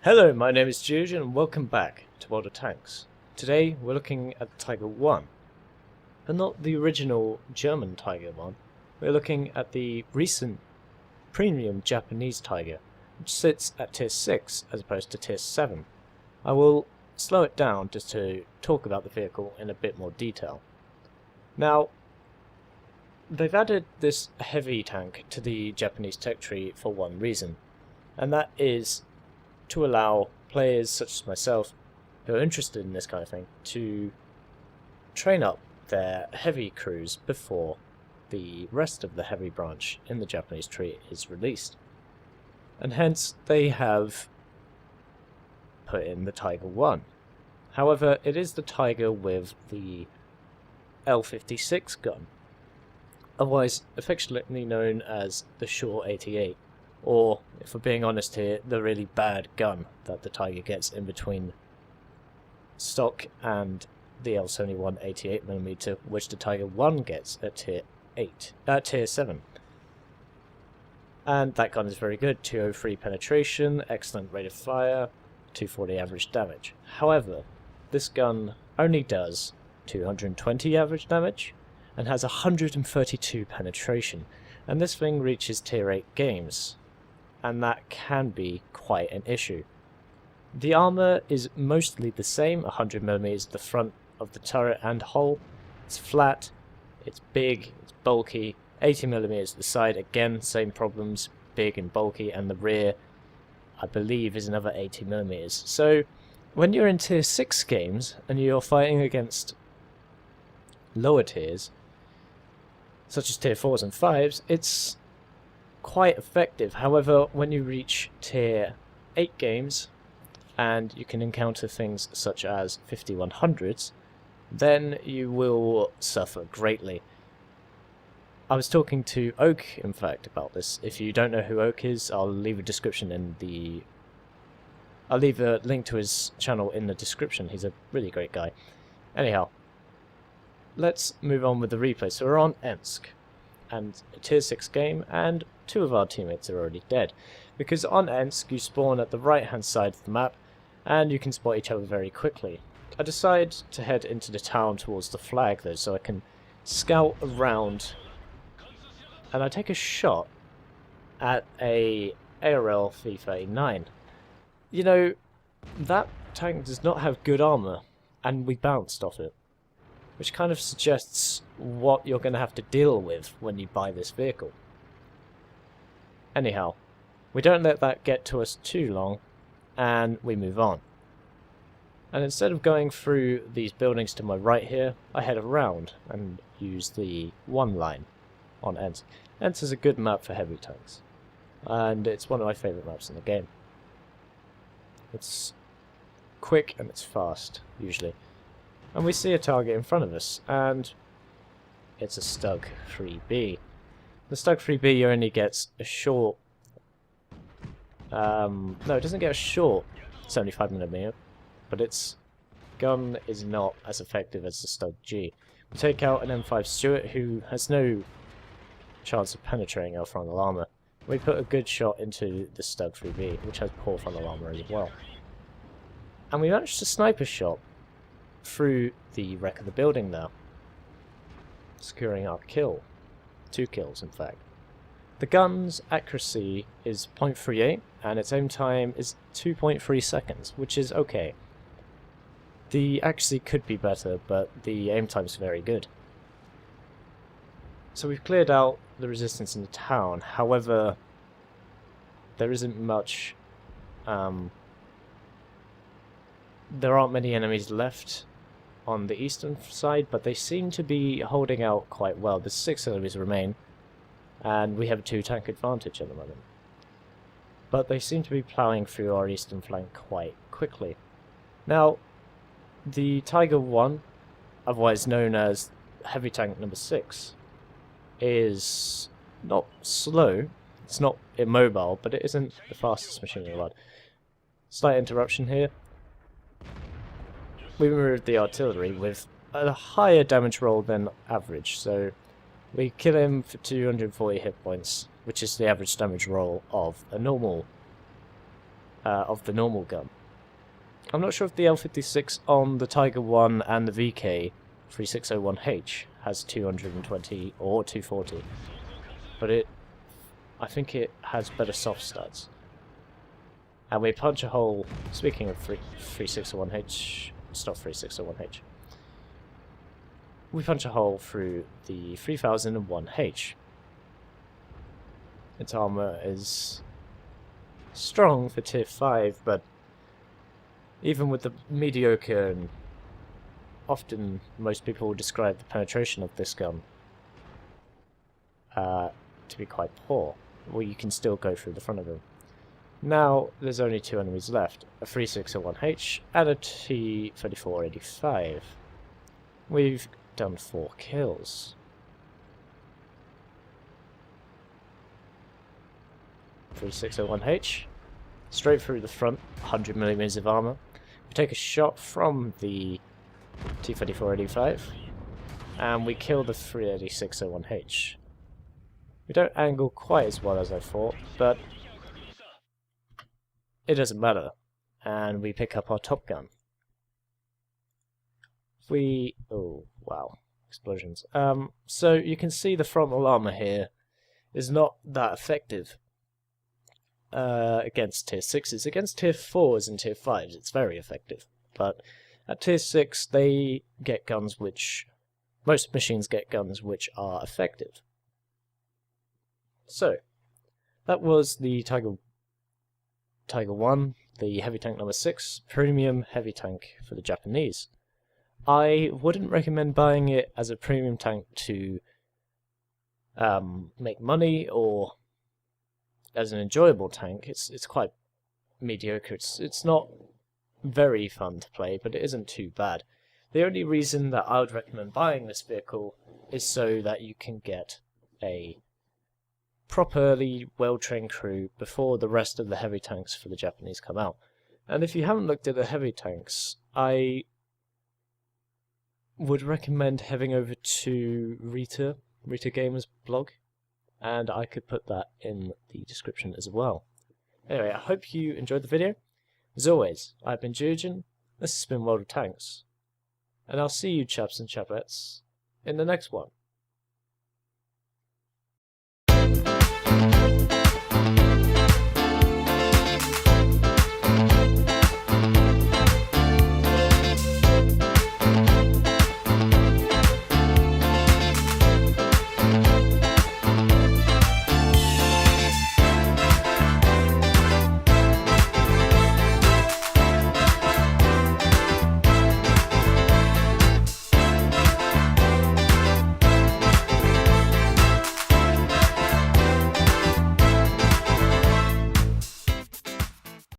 Hello, my name is Geogen and welcome back to World of Tanks. Today we're looking at the Tiger 1, but not the original German Tiger 1. We're looking at the recent premium Japanese Tiger, which sits at tier 6 as opposed to tier 7. I will slow it down just to talk about the vehicle in a bit more detail. Now, they've added this heavy tank to the Japanese tech tree for one reason, and that is to allow players such as myself who are interested in this kind of thing to train up their heavy crews before the rest of the heavy branch in the Japanese tree is released. And hence they have put in the Tiger 1. However, it is the Tiger with the L56 gun, otherwise affectionately known as the Shaw 88. Or, if we're being honest here, the really bad gun that the Tiger gets in between stock and the L71 88mm, which the Tiger 1 gets at tier 7. And that gun is very good, 203 penetration, excellent rate of fire, 240 average damage. However, this gun only does 220 average damage and has 132 penetration, and this thing reaches tier 8 games. And that can be quite an issue. The armour is mostly the same, 100mm the front of the turret and hull. It's flat, it's big, it's bulky, 80mm the side, again same problems, big and bulky, and the rear I believe is another 80mm. So when you're in tier 6 games and you're fighting against lower tiers, such as tier 4s and 5s, it's quite effective. However, when you reach tier 8 games and you can encounter things such as 5100s, then you will suffer greatly. I was talking to Oak, in fact, about this. If you don't know who Oak is, I'll leave a description in the... I'll leave a link to his channel in the description. He's a really great guy. Anyhow, let's move on with the replay. So we're on Ensk, and a tier 6 game, and 2 of our teammates are already dead. Because on Ensk you spawn at the right hand side of the map, and you can spot each other very quickly. I decide to head into the town towards the flag though, so I can scout around, and I take a shot at a ARL V39. You know, that tank does not have good armour, and we bounced off it, which kind of suggests what you're going to have to deal with when you buy this vehicle. Anyhow, we don't let that get to us too long, and we move on. And instead of going through these buildings to my right here, I head around and use the 1 line on Ensk. Ensk is a good map for heavy tanks, and it's one of my favourite maps in the game. It's quick and it's fast, usually. And we see a target in front of us, and it's a Stug 3B. The Stug 3B only gets a short... no, it doesn't get a short 75mm, but its gun is not as effective as the Stug G. We take out an M5 Stuart who has no chance of penetrating our frontal armour. We put a good shot into the Stug 3B, which has poor frontal armour as well. And we managed to snipe a shot through the wreck of the building now, securing our kill. 2 kills in fact. The gun's accuracy is 0.38 and its aim time is 2.3 seconds, which is okay. The accuracy could be better, but the aim time is very good. So we've cleared out the resistance in the town. However, there isn't much... there aren't many enemies left on the eastern side, but they seem to be holding out quite well. The 6 enemies remain, and we have a 2 tank advantage at the moment. But they seem to be ploughing through our eastern flank quite quickly. Now, the Tiger 1, otherwise known as Heavy Tank number 6, is not slow. It's not immobile, but it isn't the fastest machine in the world. Slight interruption here. We removed the artillery with a higher damage roll than average, so we kill him for 240 hit points, which is the average damage roll of a normal of the normal gun. I'm not sure if the L56 on the Tiger 1 and the VK 3601H has 220 or 240, but I think it has better soft studs. And we punch a hole, speaking of 3601H, it's not 3601H, we punch a hole through the 3001H. Its armour is strong for tier 5, but even with the mediocre, and often most people will describe the penetration of this gun to be quite poor, well, you can still go through the front of them. Now there's only 2 enemies left, a 3601H and a T-3485. We've done 4 kills. 3601H, straight through the front, 100mm of armour. We take a shot from the T-3485 and we kill the 3601H. We don't angle quite as well as I thought, but it doesn't matter, and we pick up our top gun. Oh wow, explosions. So you can see the frontal armor here is not that effective against tier 6s. Against tier 4s and tier 5s it's very effective, but at tier 6 they get guns which, most machines get guns which are effective. So that was the Tiger 1, the heavy tank number 6, premium heavy tank for the Japanese. I wouldn't recommend buying it as a premium tank to make money or as an enjoyable tank. It's quite mediocre. It's not very fun to play, but it isn't too bad. The only reason that I would recommend buying this vehicle is so that you can get a properly well-trained crew before the rest of the heavy tanks for the Japanese come out. And if you haven't looked at the heavy tanks, I would recommend heading over to Rita Gamer's blog, and I could put that in the description as well. Anyway, I hope you enjoyed the video. As always, I've been Geogen, this has been World of Tanks, and I'll see you chaps and chapettes in the next one.